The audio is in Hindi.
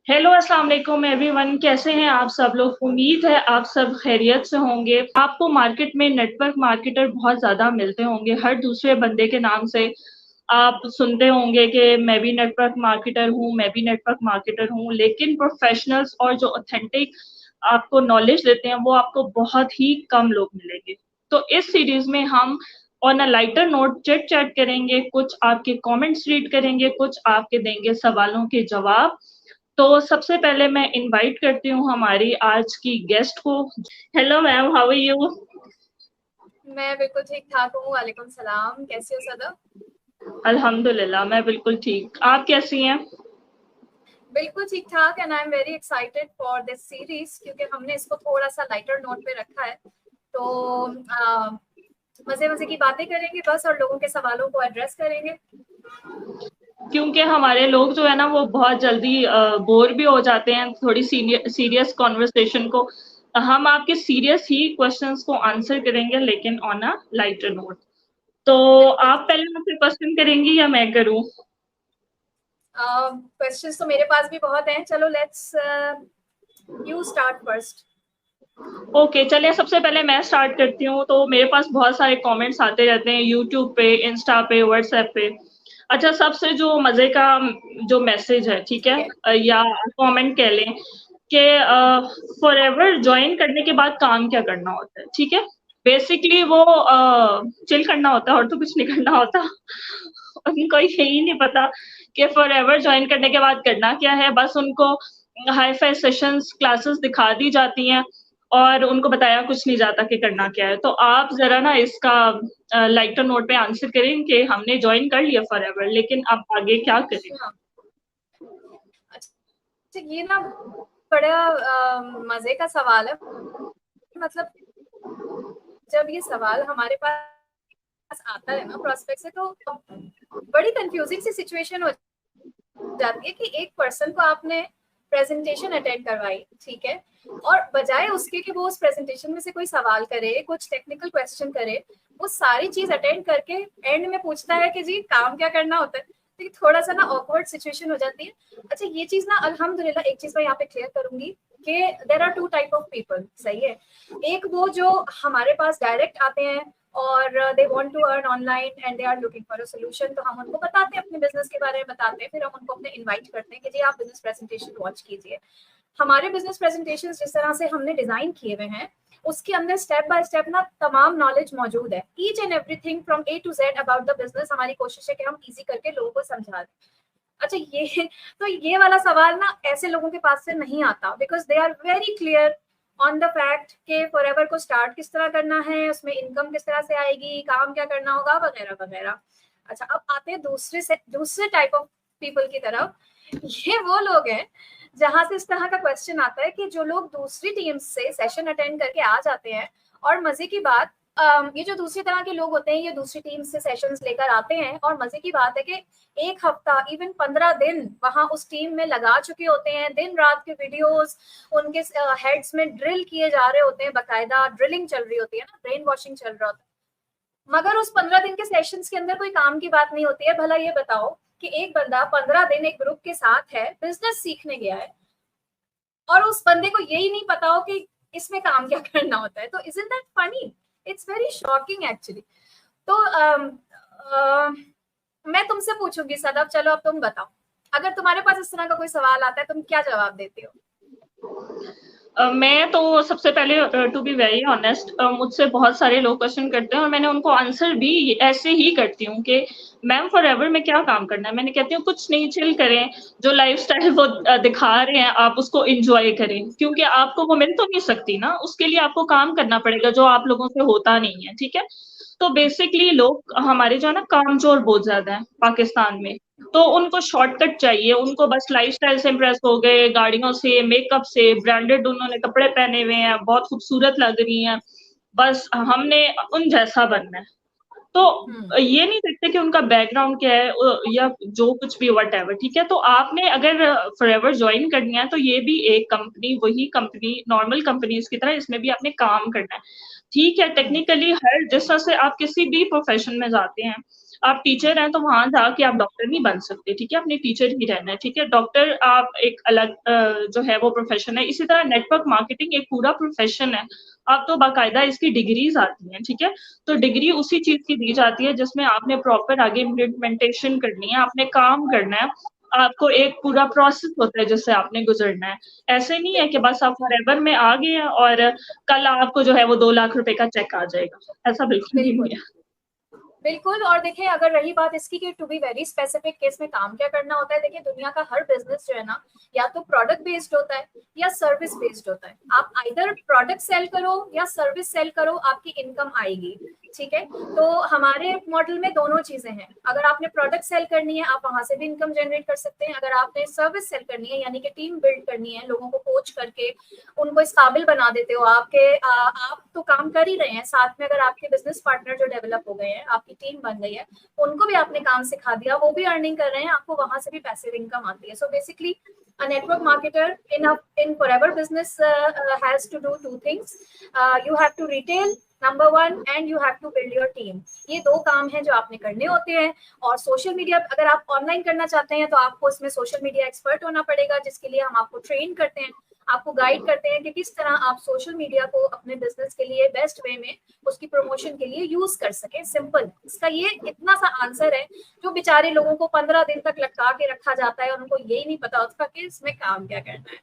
हेलो, अस्सलाम वालेकुम एवरीवन। कैसे हैं आप सब लोग? उम्मीद है आप सब खैरियत से होंगे। आपको मार्केट में नेटवर्क मार्केटर बहुत ज़्यादा मिलते होंगे, हर दूसरे बंदे के नाम से आप सुनते होंगे कि मैं भी नेटवर्क मार्केटर हूँ, मैं भी नेटवर्क मार्केटर हूँ। लेकिन प्रोफेशनल्स और जो ऑथेंटिक आपको नॉलेज देते हैं, वो आपको बहुत ही कम लोग मिलेंगे। तो इस सीरीज़ में हम on a lighter note chitchat करेंगे, कुछ आपके कमेंट्स रीड करेंगे, कुछ आपके देंगे सवालों के जवाब। तो सबसे पहले मैं इनवाइट करती हूँ हमारी आज की गेस्ट को। Hello ma'am, how are you? मैं बिल्कुल ठीक-ठाक हूँ, वालेकुम सलाम, कैसी हो सदफ? अल्हम्दुलिल्लाह, मैं बिल्कुल ठीक। आप कैसी हैं? बिल्कुल ठीक-ठाक and I am very excited for this series क्योंकि हमने इसको थोड़ा-सा लाइटर नोट पे रखा है। तो मज़े-मज़े की बातें करेंगे बस और लोगों के सवालों को एड्रेस करेंगे। क्योंकि हमारे लोग जो है ना वो बहुत जल्दी बोर भी हो जाते हैं थोड़ी सीरियस कन्वर्सेशन को। हम आपके सीरियस ही क्वेश्चंस को आंसर करेंगे लेकिन ऑन अ लाइटर नोट। तो बिल्कुल। आप पहले मुझसे क्वेश्चन करेंगी या मैं करूँ? क्वेश्चंस तो मेरे पास भी बहुत हैं, चलो let's you start first. Okay, चलिए सबसे पहले मैं स्टार्ट करती हूँ। तो मेरे पास बहुत सारे कमेंट्स आते रहते हैं यूट्यूब पे, इंस्टा पे, व्हाट्सएप पे। अच्छा, सबसे जो मज़े का जो मैसेज है, ठीक है? ठीक है। या कमेंट कह लें कि फॉरएवर जॉइन करने के बाद काम क्या करना होता है, ठीक है? बेसिकली वो चिल करना होता है और तो कुछ नहीं करना होता। उनको यही नहीं पता कि फॉरएवर जॉइन करने के बाद करना क्या है। बस उनको हाई-फाई सेशंस, क्लासेस दिखा दी जाती हैं और उनको बताया कुछ नहीं जाता कि करना क्या है। तो आप ज़रा ना इसका लाइटर नोट पे आंसर करें कि हमने जॉइन कर लिया फॉरएवर, लेकिन अब आगे क्या करें? अच्छा, अच्छा ये ना बड़ा मज़े का सवाल है। मतलब जब ये सवाल हमारे पास आता है ना प्रोस्पेक्ट से तो बड़ी कंफ्यूजिंग सी सिचुएशन हो जाती है कि एक पर्सन को आपने प्रेजेंटेशन अटेंड करवाई, ठीक है, और बजाय उसके कि वो उस प्रेजेंटेशन में से कोई सवाल करे, कुछ टेक्निकल क्वेश्चन करे, वो सारी चीज अटेंड करके एंड में पूछता है कि जी काम क्या करना होता है। तो थोड़ा सा ना ऑकवर्ड सिचुएशन हो जाती है। अच्छा ये चीज ना अल्हम्दुलिल्लाह एक चीज मैं यहाँ पे क्लियर करूंगी कि there are two type of people, सही है। एक वो जो हमारे पास डायरेक्ट आते हैं और they want to earn online and they are looking for a solution, तो हम उनको बताते हैं, अपने बिजनेस के बारे में बताते हैं, फिर हम उनको अपने इनवाइट करते हैं कि जी आप बिजनेस प्रेजेंटेशन वॉच कीजिए। हमारे बिजनेस प्रेजेंटेशन जिस तरह से हमने डिजाइन किए हुए हैं उसके अंदर स्टेप बाय स्टेप ना तमाम नॉलेज मौजूद है, each and everything from A to Z about the business. हमारी कोशिश है कि हम इजी करके लोगों को समझा दें। अच्छा ये तो ये वाला सवाल ना ऐसे लोगों के पास से नहीं आता because they are very clear on the fact के फॉरएवर को स्टार्ट किस तरह करना है, उसमें इनकम किस तरह से आएगी, काम क्या करना होगा, वगैरह वगैरह। अच्छा अब आते हैं दूसरे टाइप ऑफ पीपल की तरफ। ये वो लोग हैं जहां से इस तरह का क्वेश्चन आता है कि जो लोग दूसरी टीम से सेशन अटेंड करके आ जाते हैं और मजे की बात ये जो दूसरी तरह के लोग होते हैं ये दूसरी टीम से सेशंस लेकर आते हैं और मजे की बात है कि एक हफ्ता इवन 15 दिन वहां उस टीम में लगा चुके होते हैं, दिन रात के वीडियोस उनके हेड्स में ड्रिल किए जा रहे होते हैं, बकायदा ड्रिलिंग चल रही होती है ना, ब्रेन वॉशिंग चल रहा होता है। मगर उस 15 दिन के सेशंस के अंदर कोई काम की बात नहीं होती है। भला ये बताओ कि एक बंदा 15 दिन एक ग्रुप के साथ है, बिजनेस सीखने गया है और उस बंदे को यही नहीं पता हो कि इसमें काम क्या करना होता है। तो isn't that funny? It's very shocking actually. तो मैं तुमसे पूछूंगी सदफ, चलो अब तुम बताओ, अगर तुम्हारे पास इस तरह का कोई सवाल आता है तुम क्या जवाब देते हो? मैं तो सबसे पहले टू बी वेरी ऑनेस्ट, मुझसे बहुत सारे लोग क्वेश्चन करते हैं और मैंने उनको आंसर भी ऐसे ही करती हूँ कि मैम फॉरएवर में क्या काम करना है? मैंने कहती हूँ कुछ नहीं, चिल करें, जो लाइफ़स्टाइल वो दिखा रहे हैं आप उसको एन्जॉय करें, क्योंकि आपको वो मिल तो नहीं सकती ना, उसके लिए आपको काम करना पड़ेगा जो आप लोगों से होता नहीं है, ठीक है? तो बेसिकली लोग हमारे जो है ना कामचोर बहुत ज़्यादा हैं पाकिस्तान में। तो उनको शॉर्टकट चाहिए, उनको बस लाइफ़स्टाइल से इम्प्रेस हो गए, गाड़ियों से, मेकअप से, ब्रांडेड उन्होंने कपड़े पहने हुए हैं, बहुत खूबसूरत लग रही हैं, बस हमने उन जैसा बनना है। तो ये नहीं देखते कि उनका बैकग्राउंड क्या है या जो कुछ भी व्हाटएवर, ठीक है? तो आपने अगर फॉरएवर जॉइन करनी है तो ये भी एक कंपनी, वही कंपनी नॉर्मल कंपनीज़ की तरह इसमें भी आपने काम करना है। ठीक है, टेक्निकली हर जिस तरह से आप किसी भी प्रोफ़ेशन में जाते हैं, आप टीचर हैं तो वहाँ जाके आप डॉक्टर नहीं बन सकते, ठीक है? आपने टीचर ही रहना है, ठीक है? डॉक्टर आप एक अलग जो है वो प्रोफ़ेशन है। इसी तरह नेटवर्क मार्केटिंग एक पूरा प्रोफ़ेशन है। अब तो बाकायदा इसकी डिग्रीज़ आती हैं, ठीक है? तो डिग्री उसी चीज़ की दी जाती है जिसमें आपने प्रॉपर आगे इम्प्लीमेंटेशन करनी है, आपने काम करना है, आपको एक पूरा प्रोसेस होता है जिससे आपने गुज़रना है। ऐसे नहीं है कि बस आप फॉरएवर में आ गए हैं और कल आपको जो है वो 2 लाख रुपए का चेक आ जाएगा। ऐसा बिल्कुल भी नहीं बिल्कुल है। बिल्कुल। और देखिए अगर रही बात इसकी कि to be very specific case में काम क्या करना होता है, देखिए दुनिया का हर बिजनेस जो है ना, या तो प्रोडक्ट बेस्ड होता है या सर्विस बेस्ड होता है। आप आइदर प्रोडक्ट सेल करो या सर्विस सेल करो, आपकी इनकम आएगी, ठीक है? तो हमारे मॉडल में दोनों चीजें हैं। अगर आपने प्रोडक्ट सेल करनी है, आप वहां से भी इनकम जनरेट कर सकते हैं। अगर आपने सर्विस सेल करनी है, यानी कि टीम बिल्ड करनी है, लोगों को कोच करके उनको इस काबिल बना देते हो, आप तो काम कर ही रहे हैं, साथ में अगर आपके बिजनेस पार्टनर जो डेवलप हो गए हैं, आपकी टीम बन गई है, उनको भी आपने काम सिखा दिया, वो भी अर्निंग कर रहे हैं, आपको वहां से भी पैसिव इनकम आती है। So basically a network marketer in forever business has to do two things. You have to retail number one and you have to build your team. ये दो काम हैं जो आपने करने होते हैं। और सोशल मीडिया अगर आप ऑनलाइन करना चाहते हैं तो आपको इसमें सोशल मीडिया एक्सपर्ट होना पड़ेगा, जिसके लिए हम आपको ट्रेन करते हैं, आपको गाइड करते हैं कि किस तरह आप सोशल मीडिया को अपने बिजनेस के लिए बेस्ट वे में उसकी प्रमोशन के लिए यूज कर सकें। सिंपल, इसका ये इतना सा आंसर है जो बेचारे लोगों को 15 दिन तक लटका के रखा जाता है और उनको यही नहीं पता होता कि इसमें काम क्या करना है।